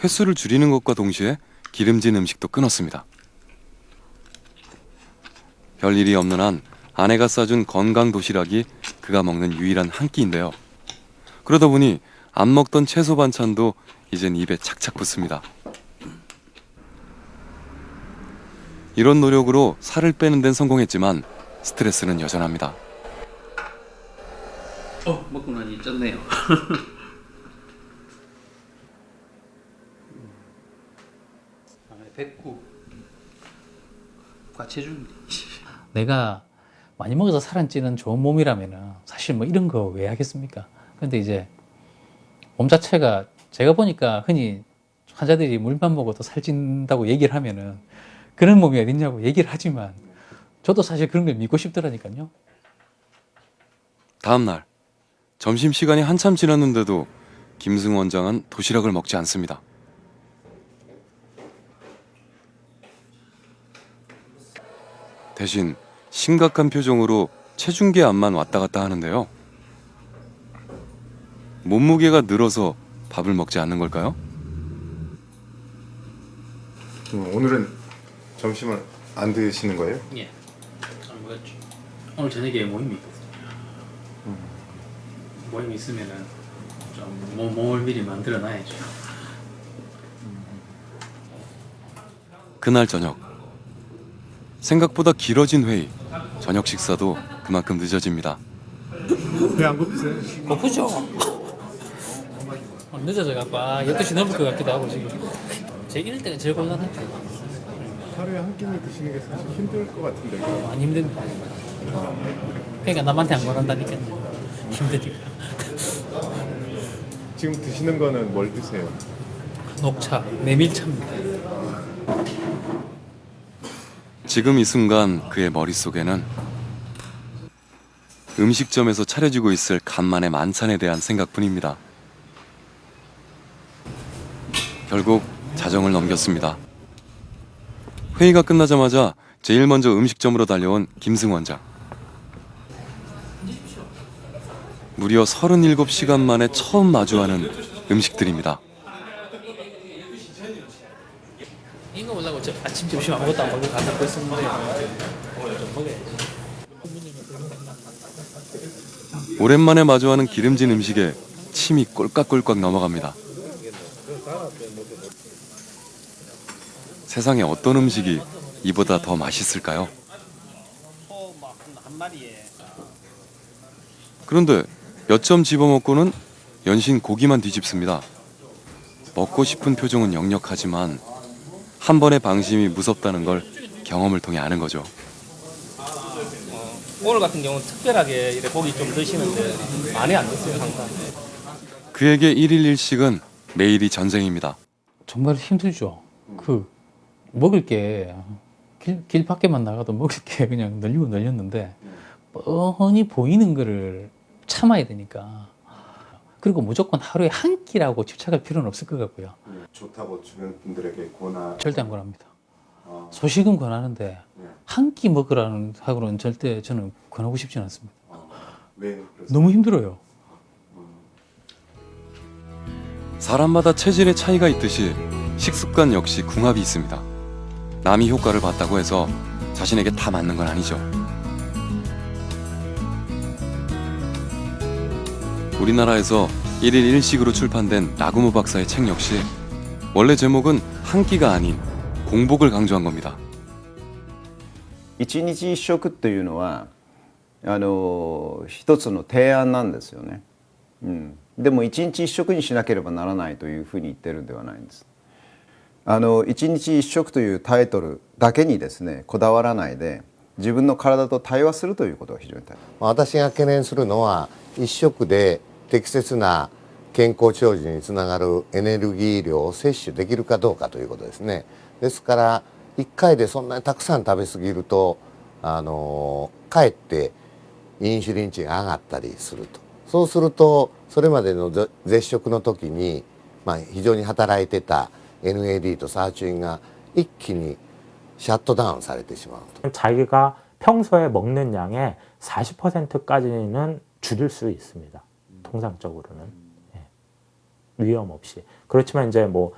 횟수를 줄이는 것과 동시에 기름진 음식도 끊었습니다. 별일이 없는 한 아내가 싸준 건강 도시락이 그가 먹는 유일한 한 끼인데요. 그러다 보니 안 먹던 채소 반찬도 이젠 입에 착착 붙습니다. 이런 노력으로 살을 빼는 데는 성공했지만 스트레스는 여전합니다. 먹고 나니 쪘네요. 백구 과체중. 내가 많이 먹어서 살 안 찌는 좋은 몸이라면은 사실 뭐 이런 거 왜 하겠습니까? 근데 이제 몸 자체가 제가 보니까 흔히 환자들이 물만 먹어도 살찐다고 얘기를 하면은 그런 몸이 어딨냐고 얘기를 하지만 저도 사실 그런 걸 믿고 싶더라니까요. 다음 날 점심시간이 한참 지났는데도 김승 원장은 도시락을 먹지 않습니다. 대신 심각한 표정으로 체중계 앞만 왔다 갔다 하는데요. 몸무게가 늘어서 밥을 먹지 않는 걸까요? 오늘은 점심을 안 드시는 거예요? 예. 안 먹었죠. 오늘 저녁에 모임이 있거든요. 모임이 있으면은 좀 몸을 미리 만들어 놔야죠. 그날 저녁 생각보다 길어진 회의. 저녁 식사도 그만큼 늦어집니다. 왜 안 고프세요? 고프죠? 늦어져 갖고 12시 넘을 것 같기도 하고 지금. 제 이럴 때가 제일 곤란하죠. 하루에 한 끼니 드시는 게 사실 힘들 것 같은데. 많이 힘듭니다. 그러니까 남한테 안 권한다니까요. 힘드니까. 지금 드시는 거는 뭘 드세요? 녹차, 메밀차입니다. 지금 이 순간 그의 머릿속에는 음식점에서 차려지고 있을 간만의 만찬에 대한 생각뿐입니다. 결국 자정을 넘겼습니다. 회의가 끝나자마자 제일 먼저 음식점으로 달려온 김승 원장. 무려 37시간 만에 처음 마주하는 음식들입니다. 이거 보려고 저 아침 점심 아무것도 안 먹고 가서 했었는데 오랜만에 마주하는 기름진 음식에 침이 꼴깍꼴깍 넘어갑니다. 세상에 어떤 음식이 이보다 더 맛있을까요? 그런데 몇 점 집어먹고는 연신 고기만 뒤집습니다. 먹고 싶은 표정은 역력하지만 한 번의 방심이 무섭다는 걸 경험을 통해 아는 거죠. 오늘 같은 경우는 특별하게 이렇게 고기 좀 드시는데 많이 안 드세요 항상. 그에게 1일 1식은 매일이 전쟁입니다. 정말 힘들죠. 그 먹을 게 길 밖에만 나가도 먹을 게 그냥 널리고 널렸는데 뻔히 보이는 거를 참아야 되니까. 그리고 무조건 하루에 한 끼라고 집착할 필요는 없을 것 같고요. 좋다고 주변 분들에게 절대 안 권합니다. 소식은 권하는데 한 끼 먹으라는 하고는 절대 저는 권하고 싶지는 않습니다. 왜 너무 힘들어요. 사람마다 체질의 차이가 있듯이 식습관 역시 궁합이 있습니다. 남이 효과를 봤다고 해서 자신에게 다 맞는 건 아니죠. 우리나라에서 1일 1식으로 출판된 나구모 박사의 책 역시 원래 제목은 한 끼가 아닌 공복을 강조한 겁니다. 一日一食というのは一つの提案なんですよね、でも一日一食にしなければならないというふうに言ってるんではないんです。一日一食というタイトルだけにですねこだわらないで自分の体と対話するということが非常に大切。私が懸念するのは一食で適切な健康長寿につながるエネルギー量を摂取できるかどうかということですね。ですから1回でそんなにたくさん食べ過ぎるとかえってインシュリン値が上がったりすると。そうするとそれまでの絶食の時に、非常に働いてた NADとサーチュインが一気にシャットダウンされてしまうと。 자기가 평소에 먹는 양의 40%까지는 줄일 수 있습니다. 통상적으로는. 위험 없이. 그렇지만 이제 뭐